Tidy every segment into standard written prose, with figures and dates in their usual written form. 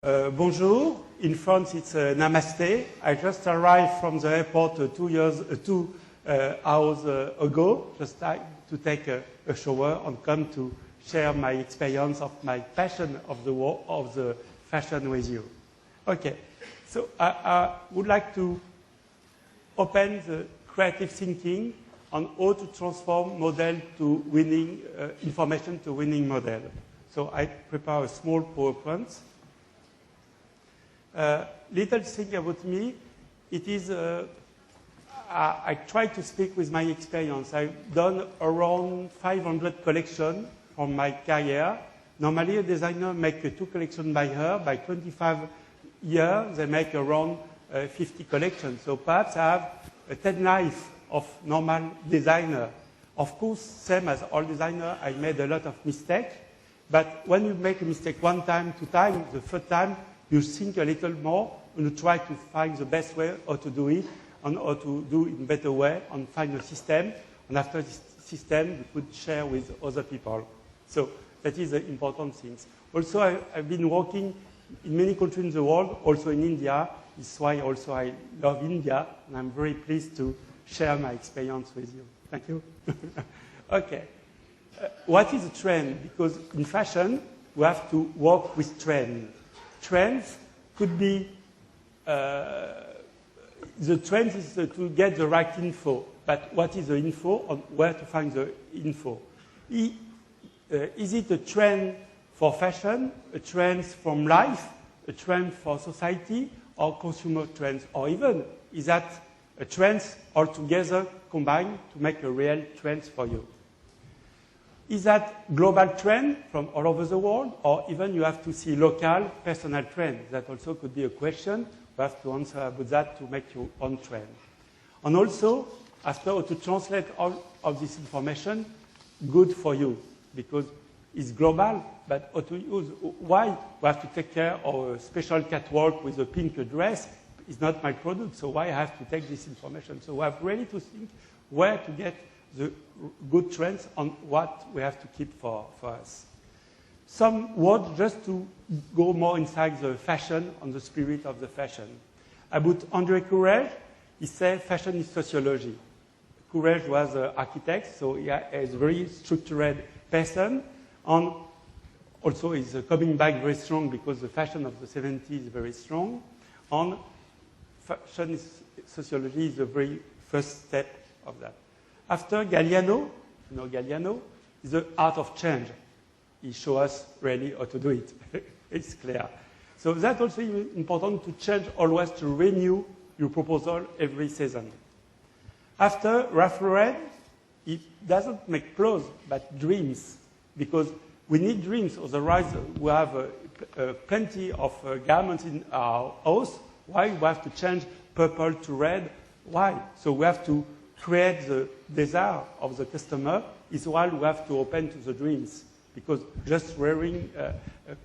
Bonjour. In France, it's Namaste. I just arrived from the airport 2 hours ago, just to take a shower and come to share my experience of my passion of the fashion with you. Okay, so I would like to open the creative thinking on how to transform model to winning information to winning model. So I prepare a small PowerPoint. Little thing about me, it is, I try to speak with my experience. I've done around 500 collections from my career. Normally a designer makes 2 collections by year. By 25 years, they make around 50 collections. So perhaps I have a 10 life of normal designer. Of course, same as all designers, I made a lot of mistakes. But when you make a mistake 1 time, 2 times, the 3rd time, you think a little more and you try to find the best way how to do it and how to do it in a better way and find a system. And after this system, you could share with other people. So that is the important things. Also, I've been working in many countries in the world, also in India. That's why also I love India, and I'm very pleased to share my experience with you. Thank you. Okay. What is a trend? Because in fashion, we have to work with trends. Trends could be, the trend is to get the right info, but what is the info and where to find the info? Is it a trend for fashion, a trend from life, a trend for society, or consumer trends? Or even, is that a trend altogether combined to make a real trend for you? Is that global trend from all over the world, or even you have to see local, personal trends? That also could be a question. You have to answer about that to make your own trend. And also, after to translate all of this information, good for you, because it's global, but how to use, why we have to take care of a special catwalk with a pink dress? It's not my product, so why I have to take this information? So we have really to think where to get the good trends on what we have to keep for us. Some words just to go more inside the fashion and the spirit of the fashion. About André Courrèges, he said fashion is sociology. Courrèges was an architect, so he is a very structured person, and also is coming back very strong because the fashion of the 70s is very strong, and fashion sociology is the very first step of that. After Galliano, you know Galliano, is the art of change. He shows us really how to do it. It's clear. So that's also important to change always, to renew your proposal every season. After Ralph Lauren, he doesn't make clothes, but dreams, because we need dreams, otherwise we have plenty of garments in our house. Why? We have to change purple to red. Why? So we have to create the desire of the customer is while we have to open to the dreams. Because just wearing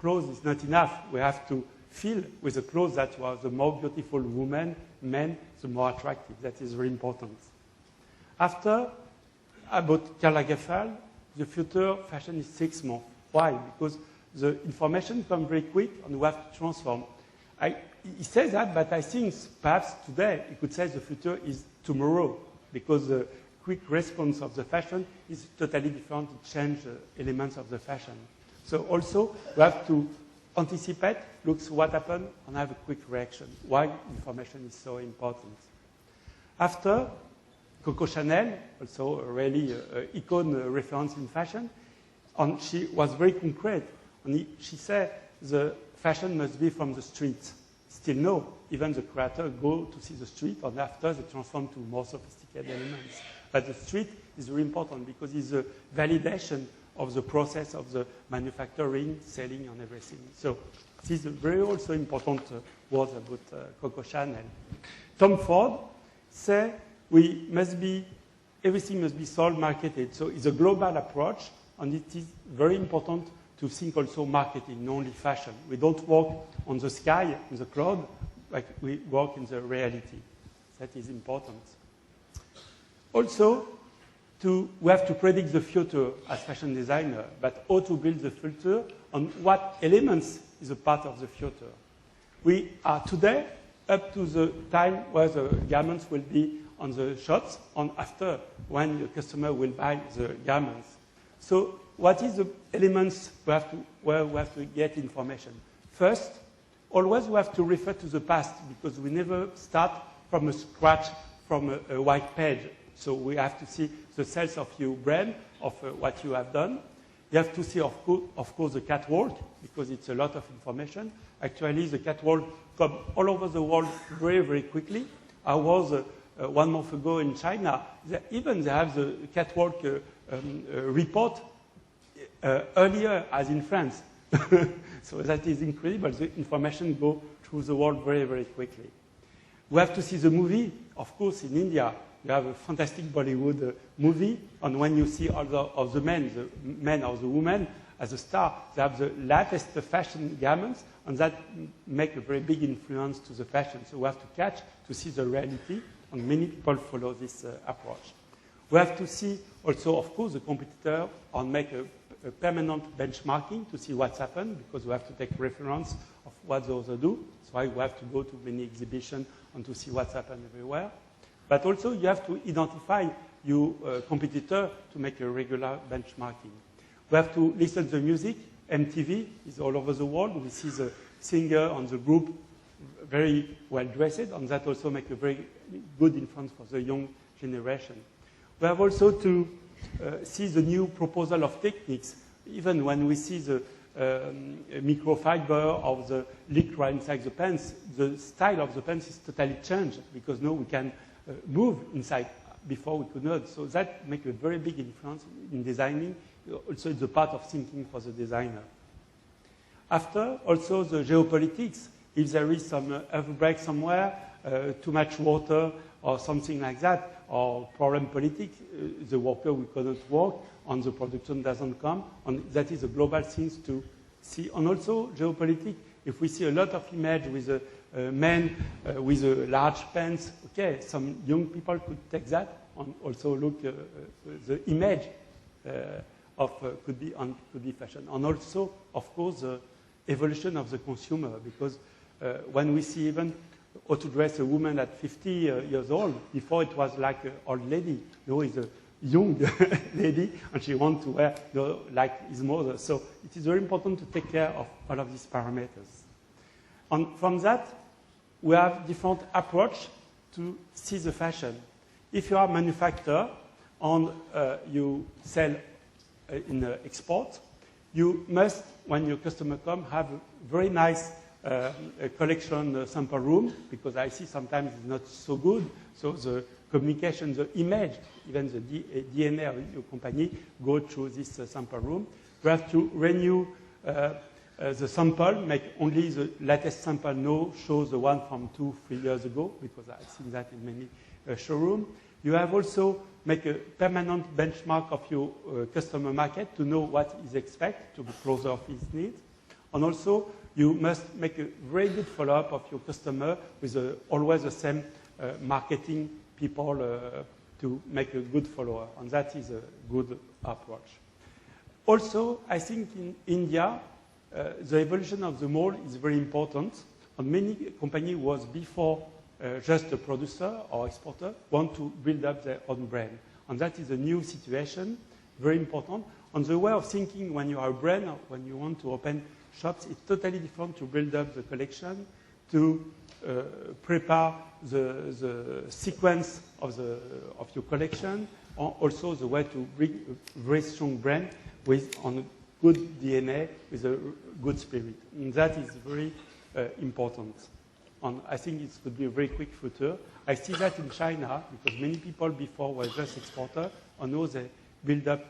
clothes is not enough. We have to feel with the clothes that you are the more beautiful woman, men, the more attractive. That is very important. After, about Karl Lagerfeld, the future fashion is 6 months. Why? Because the information comes very quick and we have to transform. He says that, but I think perhaps today he could say the future is tomorrow, because the quick response of the fashion is totally different to change elements of the fashion. So also, we have to anticipate, look what happened, and have a quick reaction. Why information is so important. After, Coco Chanel, also a really icon reference in fashion, and she was very concrete. And she said the fashion must be from the streets. Still no, even the creator go to see the street, and after they transform to more sophisticated elements. But the street is very important because it's a validation of the process of the manufacturing, selling, and everything. So this is a very also important word about Coco Chanel. Tom Ford say everything must be sold, marketed. So it's a global approach, and it is very important to think also marketing, not only fashion. We don't work on the sky, in the cloud, like we work in the reality. That is important. Also, we have to predict the future as fashion designer, but how to build the future and what elements is a part of the future. We are today up to the time where the garments will be on the shops, and after when the customer will buy the garments. So what is the elements where we have to get information? First, always we have to refer to the past, because we never start from a scratch, from a white page. So we have to see the sales of your brand, of what you have done. You have to see, of course, the catwalk, because it's a lot of information. Actually, the catwalk comes all over the world very, very quickly. I was 1 month ago in China. They have the catwalk report earlier as in France. So that is incredible. The information goes through the world very, very quickly. We have to see the movie. Of course, in India, you have a fantastic Bollywood movie, and when you see all of the men or the women as a star, they have the latest fashion garments, and that make a very big influence to the fashion. So we have to catch to see the reality, and many people follow this approach. We have to see also, of course, the competitor and make a permanent benchmarking to see what's happened, because we have to take reference of what the others do. That's why we have to go to many exhibitions and to see what's happened everywhere. But also you have to identify your competitor to make a regular benchmarking. We have to listen to the music. MTV is all over the world. We see the singer and the group very well dressed, and that also makes a very good influence for the young generation. We have also to see the new proposal of techniques. Even when we see the microfiber of the lycra inside the pants, the style of the pants is totally changed, because now we can move inside. Before we could not. So that makes a very big influence in designing. Also, it's a part of thinking for the designer. After, also the geopolitics. If there is some earthquake somewhere, too much water or something like that, or problem politics, the worker will cannot work, and the production doesn't come, and that is a global thing to see. And also geopolitics, if we see a lot of image with men with large pants, okay, some young people could take that and also look the image could be fashion. And also, of course, the evolution of the consumer, because when we see even how to dress a woman at 50 years old, before it was like an old lady, now it's a young lady, and she wants to wear like his mother. So it is very important to take care of all of these parameters. And from that, we have different approach to see the fashion. If you are a manufacturer and you sell in export, you must, when your customer comes, have a very nice collection sample room, because I see sometimes it's not so good. So the communication, the image, even the DNA of your company go through this sample room. We have to renew the sample, make only the latest sample now shows the one from 2-3 years ago, because I've seen that in many showrooms. You have also make a permanent benchmark of your customer market to know what is expected to be closer of his needs. And also, you must make a very good follow-up of your customer with always the same marketing people to make a good follow-up. And that is a good approach. Also, I think in India, the evolution of the mall is very important. And many companies was before just a producer or exporter want to build up their own brand. And that is a new situation, very important. And the way of thinking when you are a brand, or when you want to open shops, it's totally different to build up the collection, to prepare the sequence of your collection, or also the way to bring a very strong brand with on a good DNA, with a good spirit. And that is very important. And I think it could be a very quick future. I see that in China, because many people before were just exporters, and now they build up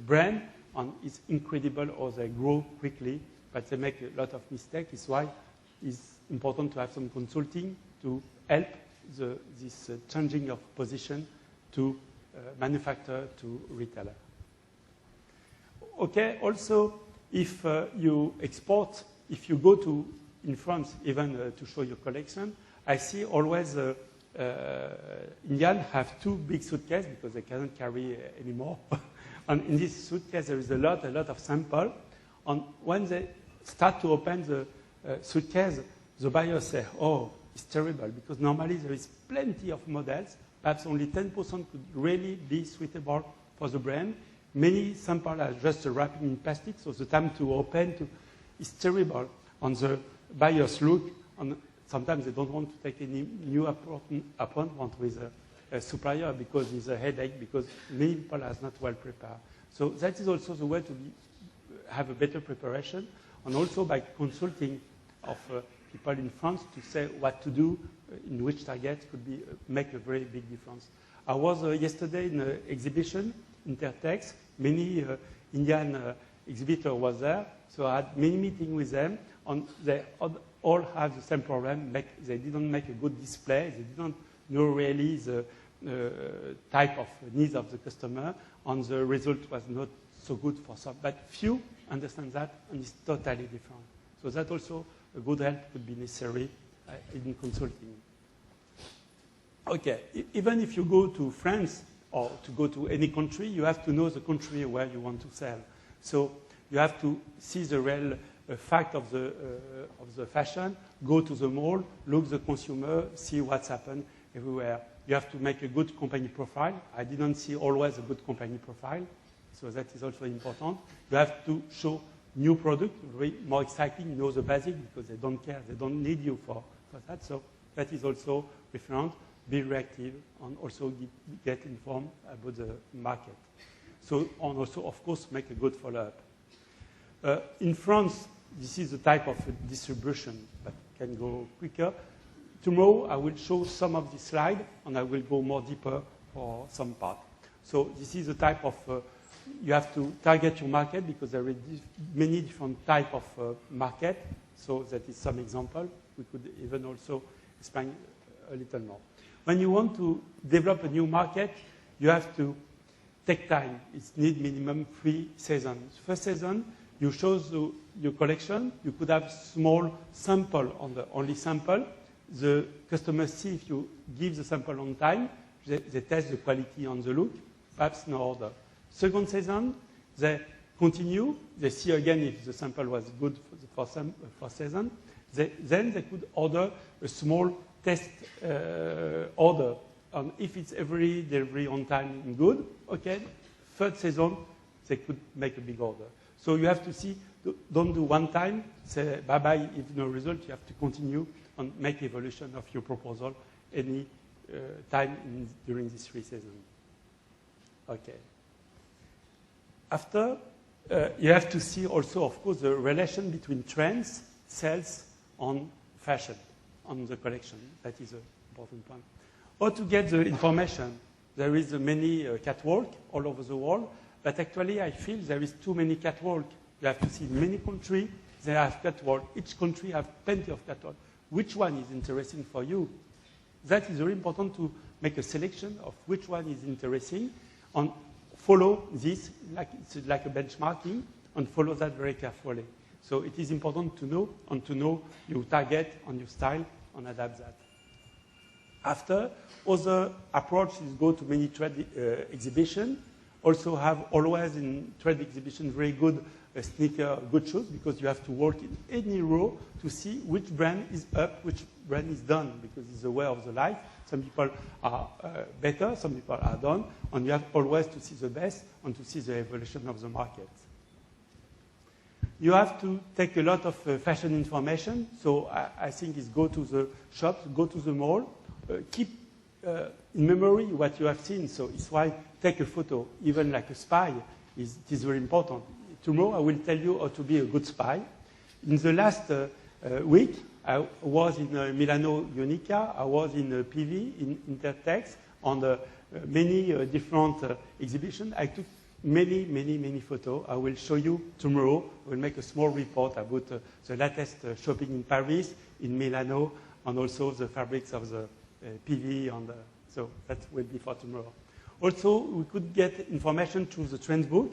brand, and it's incredible how they grow quickly, but they make a lot of mistakes. It's why it's important to have some consulting to help this changing of position to manufacturer to retailer. Okay, also, if you export, if you go to in France, even to show your collection, I see always Indians have 2 big suitcases because they cannot carry anymore. And in this suitcase, there is a lot of sample. And when they start to open the suitcase, the buyer say, oh, it's terrible, because normally there is plenty of models. Perhaps only 10% could really be suitable for the brand. Many samples are just wrapped in plastic, so the time to open is terrible. On the buyer's look, sometimes they don't want to take any new appointment with a supplier because it's a headache, because many people are not well prepared. So that is also the way to have a better preparation, and also by consulting of people in France to say what to do, in which target could be make a very big difference. I was yesterday in an exhibition, Intertext. Many Indian exhibitors was there, so I had many meetings with them, and they all have the same problem. They didn't make a good display. They didn't know really the type of needs of the customer, and the result was not so good for some. But few understand that, and it's totally different. So that also a good help could be necessary in consulting. Okay, even if you go to France or to go to any country, you have to know the country where you want to sell. So you have to see the real fact of the fashion, go to the mall, look the consumer, see what's happened everywhere. You have to make a good company profile. I didn't see always a good company profile, so that is also important. You have to show new product, more exciting, know the basic, because they don't care, they don't need you for that. So that is also referent, be reactive, and also get informed about the market. So, and also, of course, make a good follow-up. In France, this is the type of distribution that can go quicker. Tomorrow, I will show some of the slides, and I will go more deeper for some part. So this is the type of you have to target your market, because there are many different types of market. So that is some example. We could even also explain a little more. When you want to develop a new market, you have to take time. It needs minimum 3 seasons. First season, you show your collection. You could have small sample on the only sample. The customers see if you give the sample on time. They test the quality on the look. Perhaps no order. Second season, they continue. They see again if the sample was good for season. Then they could order a small test order. And if it's every delivery on time and good, okay, third season, they could make a big order. So you have to see, don't do one time, say bye-bye, if no result, you have to continue and make evolution of your proposal any time during these 3 seasons. Okay. After, you have to see also, of course, the relation between trends, sales, and fashion on the collection. That is an important point. How to get the information? There is many catwalk all over the world, but actually I feel there is too many catwalk. You have to see many countries, they have catwalk. Each country has plenty of catwalk. Which one is interesting for you? That is very important to make a selection of which one is interesting and follow this, it's like a benchmarking, and follow that very carefully. So it is important to know, and to know your target and your style, and adapt that. After, other approaches go to many trade exhibitions. Also have always in trade exhibitions very good sneaker, good shoes, because you have to work in any row to see which brand is up, which brand is down, because it's the way of the life. Some people are better, some people are down, and you have always to see the best and to see the evolution of the market. You have to take a lot of fashion information, so I think it's go to the shops, go to the mall, keep in memory what you have seen, so it's why take a photo, even like a spy, it is very important. Tomorrow I will tell you how to be a good spy. In the last week, I was in Milano Unica, I was in PV, in Intertext, on many different exhibitions. I took many photos. I will show you tomorrow. I will make a small report about the latest shopping in Paris, in Milano, and also the fabrics of the PV. So that will be for tomorrow. Also, we could get information through the trends book.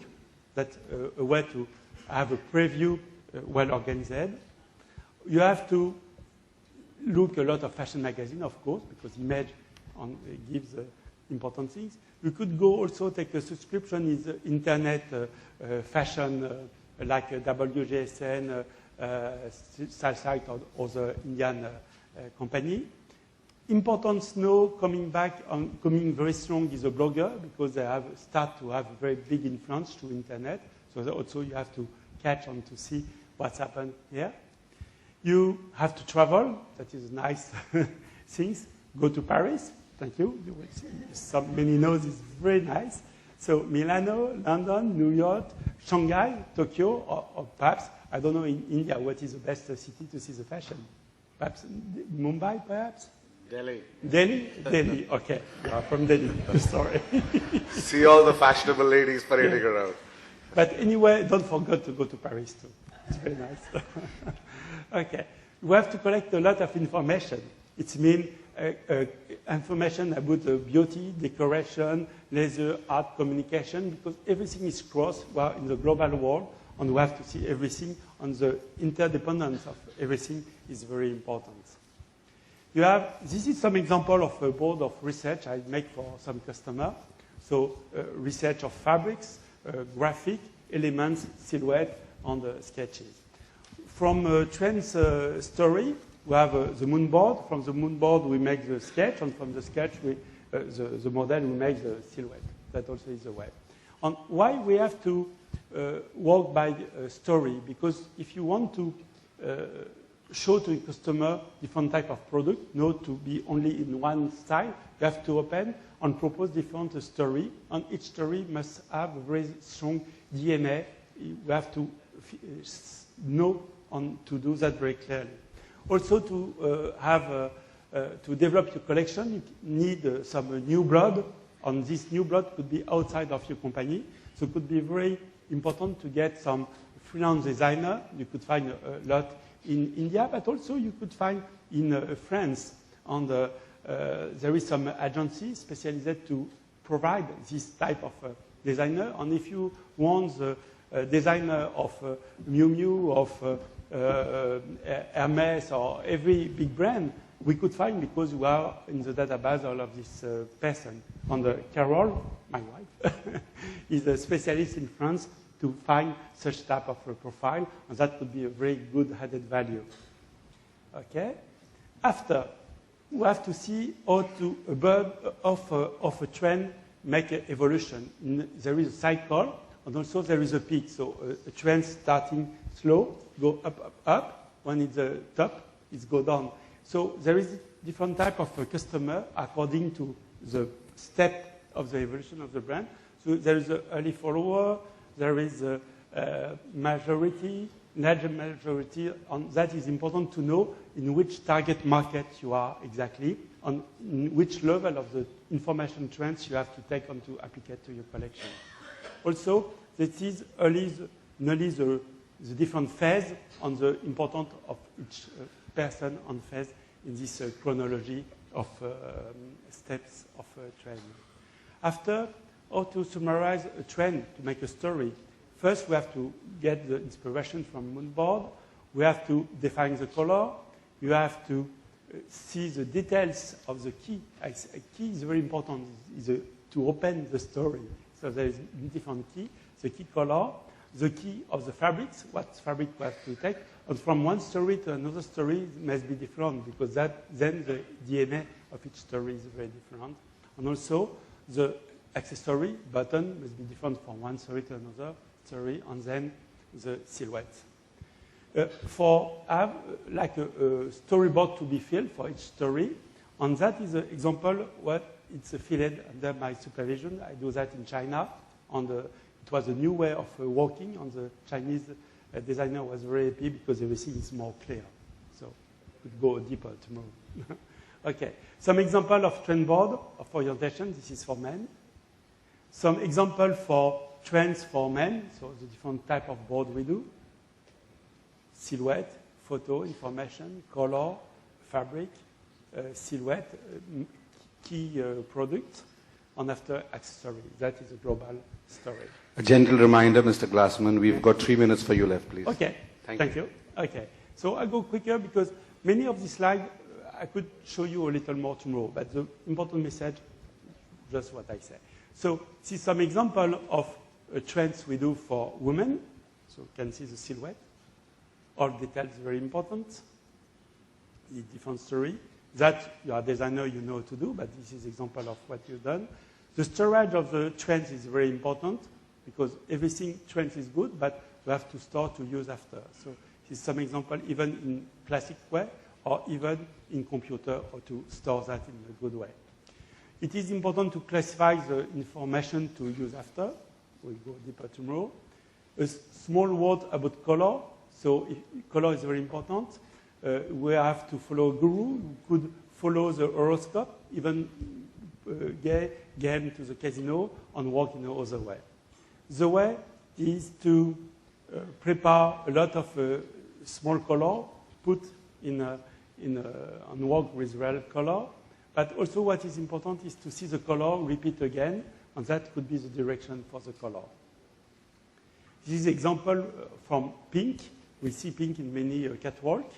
That's a way to have a preview well organized. You have to look a lot of fashion magazine, of course, because image gives important things. You could go also take a subscription in the internet fashion, like WGSN, style site or the Indian company. Importance now coming very strong is a blogger because they start to have a very big influence through internet. So also you have to catch on to see what's happened here. You have to travel. That is nice things. Go to Paris. Thank you. You will see. Many knows it's very nice. So Milano, London, New York, Shanghai, Tokyo, or perhaps, I don't know in India what is the best city to see the fashion. Perhaps Mumbai, perhaps? Delhi. Delhi? Delhi, okay. You are from Delhi. Sorry. See all the fashionable ladies parading around. But anyway, don't forget to go to Paris too. It's very nice. Okay. We have to collect a lot of information. It means information about beauty, decoration, leisure, art, communication, because everything is crossed. We are in the global world, and we have to see everything, and the interdependence of everything is very important. This is some example of a board of research I make for some customer. So research of fabrics, graphic, elements, silhouette, and sketches. From trends story, we have the moon board. From the moon board, we make the sketch, and from the sketch, the model, we make the silhouette. That also is the way. And why we have to work by story? Because if you want to show to a customer different type of product, not to be only in one style, you have to open and propose different story, and each story must have a very strong DNA. You have to know and to do that very clearly. Also, to develop your collection, you need some new blood, and this new blood could be outside of your company. So it could be very important to get some freelance designer. You could find a lot in India, but also you could find in France. And there is some agency specialized to provide this type of designer. And if you want the designer of Miu Miu, of Hermes, or every big brand, we could find, because we are in the database all of this person. And Carol, my wife, is a specialist in France to find such type of profile, and that could be a very good added value. Okay? After, we have to see how to, of a trend, make an evolution. There is a cycle, and also there is a peak. So a trend starting slow, go up, up, up. When it's the top, it go down. So there is different type of customer according to the step of the evolution of the brand. So there is an early follower, there is a majority, large majority, and that is important to know in which target market you are exactly, on which level of the information trends you have to take on to applicate to your collection. Also, this is only the different phase on the importance of each person on phase in this chronology of steps of trend. After, how to summarize a trend to make a story? First, we have to get the inspiration from moonboard. We have to define the color. You have to see the details of the key. A key is very important, to open the story. So there is different key. The key color, the key of the fabrics, what fabric we have to take. And from one story to another story must be different, because then the DNA of each story is very different. And also, the accessory button must be different from one story to another story, and then the silhouette. Like a storyboard to be filled for each story, and that is an example what it's filled under my supervision. I do that in China, and it was a new way of working, and the Chinese designer was very happy because everything is more clear. So we'll go deeper tomorrow. Okay, some example of trend board of orientation. This is for men. Some example for trends for men. So the different type of board we do. Silhouette, photo, information, color, fabric, silhouette, key product, and after accessory. That is a global story. A gentle reminder, Mr. Glasman, we've got 3 minutes for you left, please. Okay, thank you. Okay, so I'll go quicker because many of these slides I could show you a little more tomorrow, but the important message, just what I say. So see some example of trends we do for women. So you can see the silhouette. All details very important. The different story. That you are a designer, you know what to do, but this is an example of what you've done. The storage of the trends is very important because everything trends is good, but you have to store to use after. So this is some example even in classic way or even in computer or to store that in a good way. It is important to classify the information to use after. We'll go deeper tomorrow. A small word about color. So color is very important. We have to follow a guru who could follow the horoscope, even game to the casino and work in another way. The way is to prepare a lot of small color, put and work with real color. But also what is important is to see the color repeat again, and that could be the direction for the color. This is an example from pink. We see pink in many catwalk.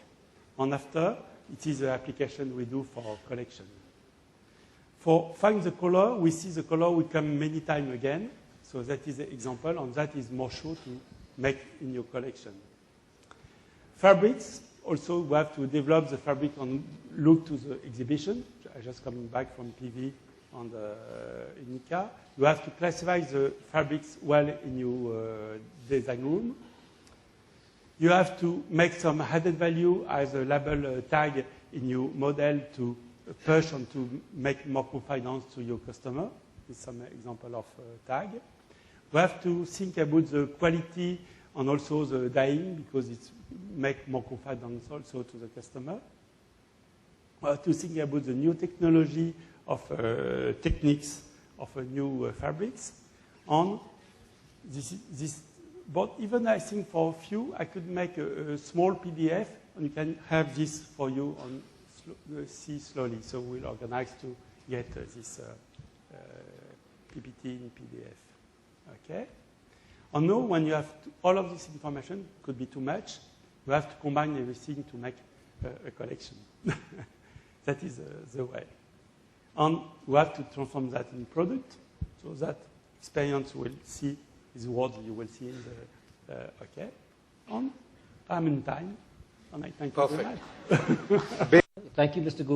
And after, it is the application we do for collection. For find the color, we see the color will come many times again. So that is an example, and that is more sure to make in your collection. Fabrics, also we have to develop the fabric and look to the exhibition. I just coming back from PV and in ICA. You have to classify the fabrics well in your design room. You have to make some added value as a label tag in your model to push and to make more confidence to your customer. This is some example of tag. We have to think about the quality and also the dyeing because it makes more confidence also to the customer. We have to think about the new technology of techniques of new fabrics. And but even I think for a few, I could make a small PDF and you can have this for you and see slowly. So we'll organize to get this PPT in PDF. Okay? And now when you have all of this information, could be too much, you have to combine everything to make a collection. That is the way. And we have to transform that in product so that experience will see is what you will see in the, okay. And I'm in time, and I thank you very much. Thank you, Mr. Gupta.